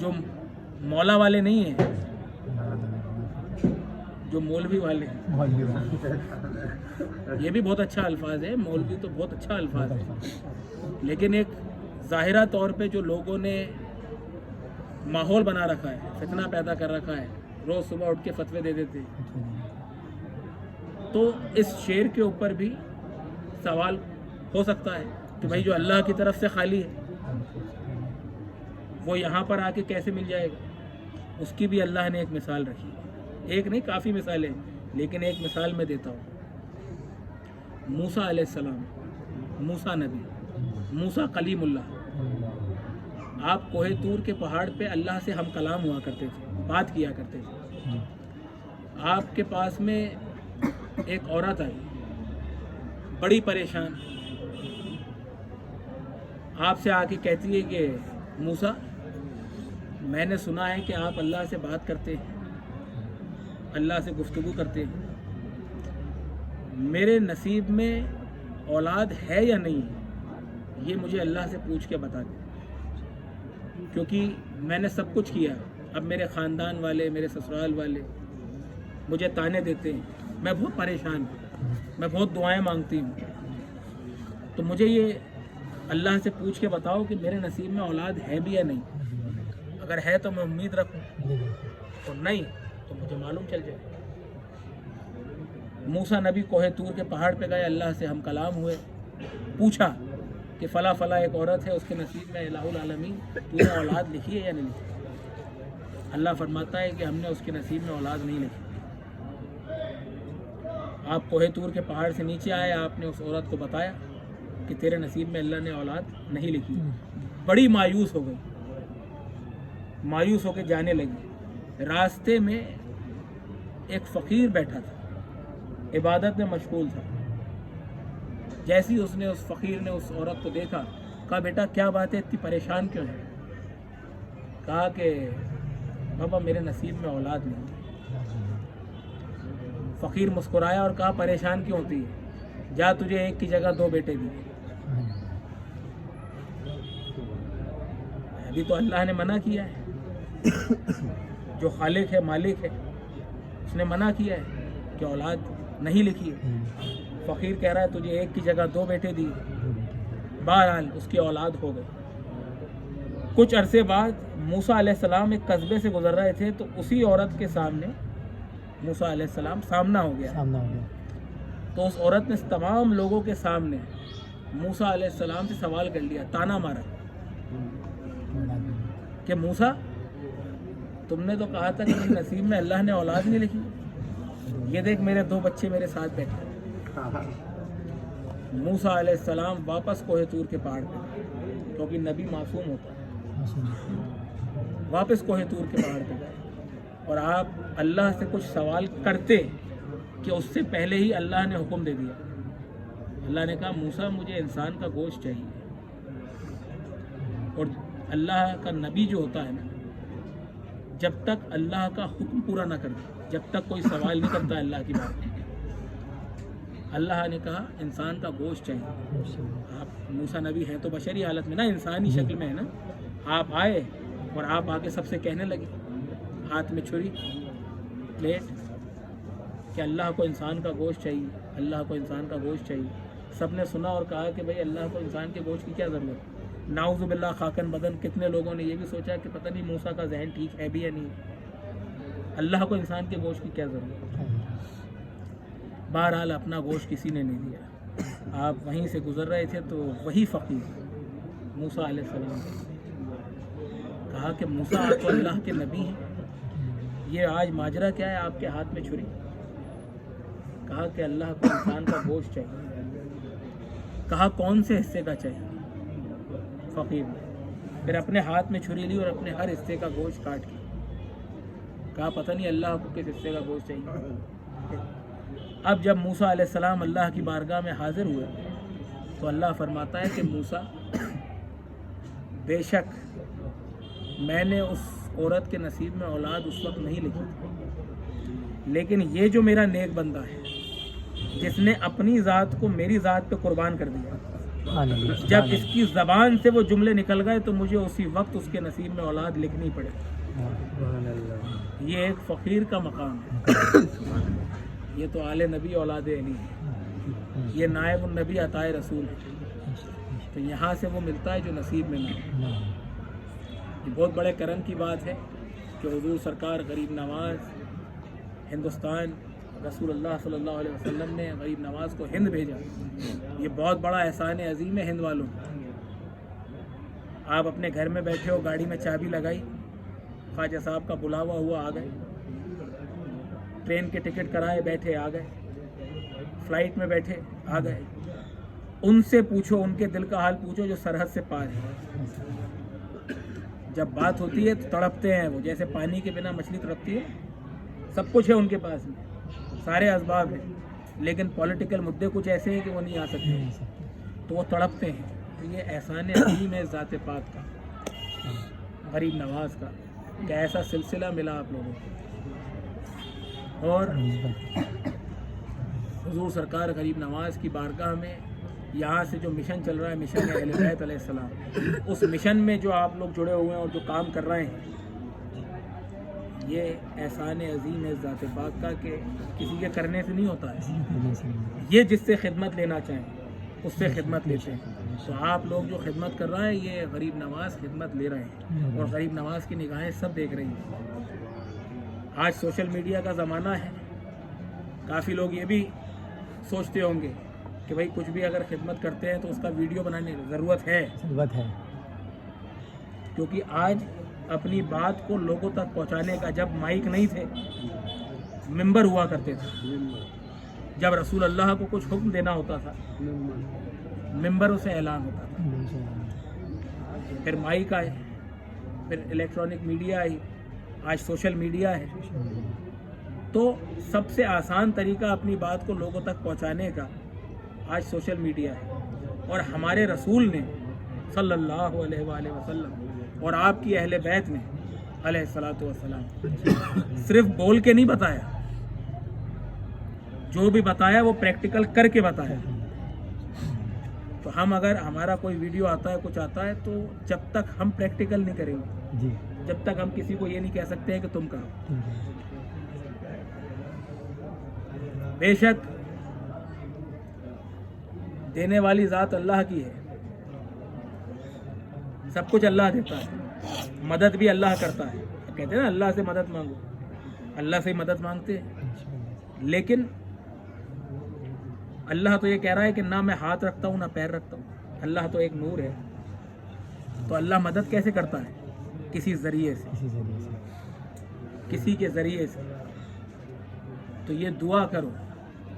جو مولا والے نہیں ہیں، جو مولوی والے ہیں. یہ بھی بہت اچھا الفاظ ہے، مولوی تو بہت اچھا الفاظ ہے، لیکن ایک ظاہرہ طور پہ جو لوگوں نے ماحول بنا رکھا ہے، فتنہ پیدا کر رکھا ہے، روز صبح اٹھ کے فتوے دے دیتے ہیں. تو اس شعر کے اوپر بھی سوال ہو سکتا ہے کہ بھائی جو اللہ کی طرف سے خالی ہے وہ یہاں پر آ کے کیسے مل جائے گا؟ اس کی بھی اللہ نے ایک مثال رکھی ہے. ایک نہیں، کافی مثالیں، لیکن ایک مثال میں دیتا ہوں. موسیٰ علیہ السلام، موسیٰ نبی، موسیٰ کلیم اللہ. آپ کوہ طور کے پہاڑ پہ اللہ سے ہم کلام ہوا کرتے تھے، بات کیا کرتے تھے. آپ کے پاس میں ایک عورت آئی بڑی پریشان، آپ سے آ کے کہتی ہے کہ موسیٰ، میں نے سنا ہے کہ آپ اللہ سے بات کرتے ہیں، اللہ سے گفتگو کرتے ہیں. میرے نصیب میں اولاد ہے یا نہیں ہے، یہ مجھے اللہ سے پوچھ کے بتا دیں، کیونکہ میں نے سب کچھ کیا. اب میرے خاندان والے، میرے سسرال والے مجھے تانے دیتے ہیں، میں بہت پریشان ہوں، میں بہت دعائیں مانگتی ہوں. تو مجھے یہ اللہ سے پوچھ کے بتاؤ کہ میرے نصیب میں اولاد ہے بھی یا نہیں. اگر ہے تو میں امید رکھوں، اور نہیں تو مجھے معلوم چل جائے. موسیٰ نبی کوہ طور کے پہاڑ پہ گئے، اللہ سے ہم کلام ہوئے، پوچھا کہ فلاں فلاں ایک عورت ہے، اس کے نصیب میں الہ العالمین تو نے اولاد لکھی ہے یا نہیں لکھی؟ اللہ فرماتا ہے کہ ہم نے اس کے نصیب میں اولاد نہیں لکھی. آپ کوہ طور کے پہاڑ سے نیچے آئے، آپ نے اس عورت کو بتایا کہ تیرے نصیب میں اللہ نے اولاد نہیں لکھی. بڑی مایوس ہو گئی، مایوس ہو کے جانے لگی. راستے میں ایک فقیر بیٹھا تھا، عبادت میں مشغول تھا. جیسی اس نے، اس فقیر نے اس عورت کو دیکھا، کہا بیٹا کیا بات ہے، اتنی پریشان کیوں ہے؟ کہا کہ بابا میرے نصیب میں اولاد نہیں. فقیر مسکرایا اور کہا پریشان کیوں ہوتی ہے، جا تجھے ایک کی جگہ دو بیٹے دی. ابھی تو اللہ نے منع کیا ہے، جو خالق ہے، مالک ہے، اس نے منع کیا ہے کہ اولاد نہیں لکھی ہے. فقیر کہہ رہا ہے تجھے ایک کی جگہ دو بیٹے دی. بہرحال اس کی اولاد ہو گئی. کچھ عرصے بعد موسیٰ علیہ السلام ایک قصبے سے گزر رہے تھے، تو اسی عورت کے سامنے موسیٰ علیہ السلام سامنا ہو گیا. تو اس عورت نے تمام لوگوں کے سامنے موسیٰ علیہ السلام سے سوال کر لیا، تانا مارا کہ موسیٰ تم نے تو کہا تھا کہ میرے نصیب میں اللہ نے اولاد نہیں لکھی، یہ دیکھ میرے دو بچے میرے ساتھ بیٹھے. موسیٰ علیہ السلام واپس کوہ طور کے پہاڑ پہ، کیونکہ نبی معصوم ہوتا ہے، واپس کوہ طور کے پہاڑ پہ گئے اور آپ اللہ سے کچھ سوال کرتے کہ اس سے پہلے ہی اللہ نے حکم دے دیا. اللہ نے کہا موسیٰ مجھے انسان کا گوشت چاہیے. اور اللہ کا نبی جو ہوتا ہے نا، جب تک اللہ کا حکم پورا نہ کرے، جب تک کوئی سوال نہیں کرتا اللہ کی بات. اللہ نے کہا انسان کا گوشت چاہیے. آپ موسیٰ نبی ہیں تو بشری حالت میں نا، انسانی شکل میں ہے نا. آپ آئے اور آپ آ کے سب سے کہنے لگے، ہاتھ میں چھری، پلیٹ، کہ اللہ کو انسان کا گوشت چاہیے، اللہ کو انسان کا گوشت چاہیے. سب نے سنا اور کہا کہ بھئی اللہ کو انسان کے گوشت کی کیا ضرورت؟ نعوذ باللہ خاکن بدن. کتنے لوگوں نے یہ بھی سوچا کہ پتہ نہیں موسیٰ کا ذہن ٹھیک ہے بھی یا نہیں، اللہ کو انسان کے گوشت کی کیا ضرورت؟ بہرحال اپنا گوشت کسی نے نہیں دیا. آپ وہیں سے گزر رہے تھے تو وہی فقیر موسیٰ علیہ السلام کہا کہ موسیٰ آپ تو اللہ کے نبی ہیں، یہ آج ماجرا کیا ہے آپ کے ہاتھ میں چھری؟ کہا کہ اللہ کو انسان کا گوشت چاہیے. کہا کون سے حصے کا چاہیے؟ فقیر نے پھر اپنے ہاتھ میں چھری لی اور اپنے ہر حصے کا گوشت کاٹ کے کہا پتہ نہیں اللہ کو کس حصے کا گوشت چاہیے. اب جب موسیٰ علیہ السلام اللہ کی بارگاہ میں حاضر ہوئے تو اللہ فرماتا ہے کہ موسیٰ بے شک میں نے اس عورت کے نصیب میں اولاد اس وقت نہیں لکھی، لیکن یہ جو میرا نیک بندہ ہے جس نے اپنی ذات کو میری ذات پہ قربان کر دیا، جب اس کی زبان سے وہ جملے نکل گئے تو مجھے اسی وقت اس کے نصیب میں اولاد لکھنی پڑے. یہ ایک فقیر کا مقام ہے. یہ تو آل نبی اولاد علی ہے. یہ نائب النبی عطائے رسول ہے. تو یہاں سے وہ ملتا ہے جو نصیب میں نہ. یہ بہت بڑے کرم کی بات ہے کہ حضور سرکار غریب نواز ہندوستان رسول اللہ صلی اللہ علیہ وسلم نے غریب نواز کو ہند بھیجا. یہ بہت بڑا احسان عظیم ہے ہند والوں. آپ اپنے گھر میں بیٹھے ہو, گاڑی میں چابی لگائی, خواجہ صاحب کا بلاوا ہوا, آ گئے. ٹرین کے ٹکٹ کرائے, بیٹھے, آ گئے. فلائٹ میں بیٹھے, آ گئے. ان سے پوچھو, ان کے دل کا حال پوچھو جو سرحد سے پار ہے. جب بات ہوتی ہے تو تڑپتے ہیں وہ, جیسے پانی کے بنا مچھلی تڑپتی ہے. سب کچھ ہے ان کے پاس میں, سارے اسباب ہیں, لیکن پولیٹیکل مدعے کچھ ایسے ہیں کہ وہ نہیں آ سکتے, تو وہ تڑپتے ہیں. تو یہ احسان عظیم ہے ذات پاک کا, غریب نواز کا, کہ ایسا سلسلہ ملا آپ لوگوں کو. اور حضور سرکار غریب نواز کی بارگاہ میں یہاں سے جو مشن چل رہا ہے, مشن اہل بیت علیہ السلام, اس مشن میں جو آپ لوگ جڑے ہوئے ہیں اور جو کام کر رہے ہیں, یہ احسان عظیم ہے ذات پاک کا کہ کسی کے کرنے سے نہیں ہوتا ہے. یہ جس سے خدمت لینا چاہیں اس سے خدمت لیتے ہیں. تو آپ لوگ جو خدمت کر رہے ہیں, یہ غریب نواز خدمت لے رہے ہیں, اور غریب نواز کی نگاہیں سب دیکھ رہی ہیں. آج سوشل میڈیا کا زمانہ ہے. کافی لوگ یہ بھی سوچتے ہوں گے کہ بھائی کچھ بھی اگر خدمت کرتے ہیں تو اس کا ویڈیو بنانے کی ضرورت ہے, کیونکہ آج اپنی بات کو لوگوں تک پہنچانے کا, جب مائک نہیں تھے, ممبر ہوا کرتے تھے. جب رسول اللہ کو کچھ حکم دینا ہوتا تھا, ممبروں سے اعلان ہوتا تھا. پھر مائک آئے, پھر الیکٹرانک میڈیا آئی, آج سوشل میڈیا ہے. تو سب سے آسان طریقہ اپنی بات کو لوگوں تک پہنچانے کا آج سوشل میڈیا ہے. اور ہمارے رسول نے صلی اللہ علیہ وآلہ وسلم اور آپ کی اہل بیت نے علیہ الصلاۃ والسلام صرف بول کے نہیں بتایا, جو بھی بتایا وہ پریکٹیکل کر کے بتایا. تو ہم اگر ہمارا کوئی ویڈیو آتا ہے, کچھ آتا ہے, تو جب تک ہم پریکٹیکل نہیں کریں گے, جب تک ہم کسی کو یہ نہیں کہہ سکتے ہیں کہ تم کرو. بے شک دینے والی ذات اللہ کی ہے, سب کچھ اللہ دیتا ہے, مدد بھی اللہ کرتا ہے. کہتے ہیں نا اللہ سے مدد مانگو, اللہ سے مدد مانگتے ہیں. لیکن اللہ تو یہ کہہ رہا ہے کہ نہ میں ہاتھ رکھتا ہوں نہ پیر رکھتا ہوں. اللہ تو ایک نور ہے. تو اللہ مدد کیسے کرتا ہے؟ کسی ذریعے سے, کسی کے ذریعے سے. تو یہ دعا کرو,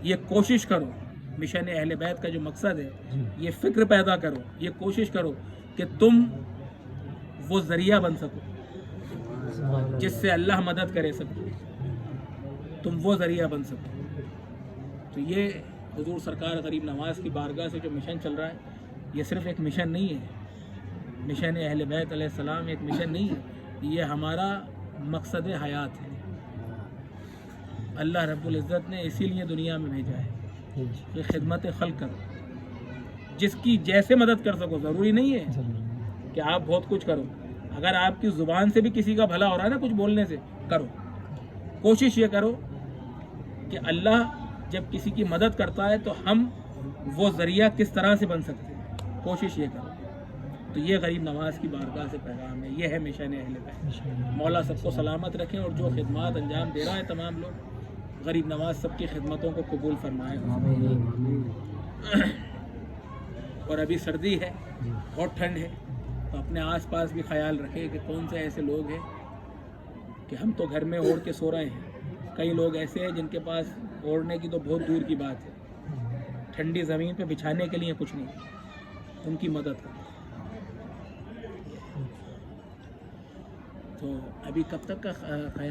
یہ کوشش کرو, مشن اہل بیت کا جو مقصد ہے, یہ فکر پیدا کرو, یہ کوشش کرو کہ تم وہ ذریعہ بن سکو جس سے اللہ مدد کرے سکو, تم وہ ذریعہ بن سکو. تو یہ حضور سرکار غریب نواز کی بارگاہ سے جو مشن چل رہا ہے, یہ صرف ایک مشن نہیں ہے, مشن اہل بیت علیہ السلام ایک مشن نہیں ہے, یہ ہمارا مقصد حیات ہے. اللہ رب العزت نے اسی لیے دنیا میں بھیجا ہے کہ خدمت خلق کرو, جس کی جیسے مدد کر سکو. ضروری نہیں ہے کہ آپ بہت کچھ کرو. اگر آپ کی زبان سے بھی کسی کا بھلا ہو رہا ہے نا, کچھ بولنے سے, کرو. کوشش یہ کرو کہ اللہ جب کسی کی مدد کرتا ہے تو ہم وہ ذریعہ کس طرح سے بن سکتے ہیں, کوشش یہ کرو. تو یہ غریب نواز کی بارگاہ سے پیغام ہے, یہ ہے مشن اہل بیت. مولا سب کو سلامت رکھیں, اور جو خدمات انجام دے رہا ہے تمام لوگ, غریب نواز سب کی خدمتوں کو قبول فرمائے. اور ابھی سردی ہے, بہت ٹھنڈ ہے, تو اپنے آس پاس بھی خیال رکھے کہ کون سے ایسے لوگ ہیں کہ ہم تو گھر میں اوڑھ کے سو رہے ہیں, کئی لوگ ایسے ہیں جن کے پاس اوڑھنے کی تو بہت دور کی بات ہے, ٹھنڈی زمین پہ بچھانے کے لیے کچھ نہیں, ان کی مدد کرو. تو ابھی کب تک کا خیال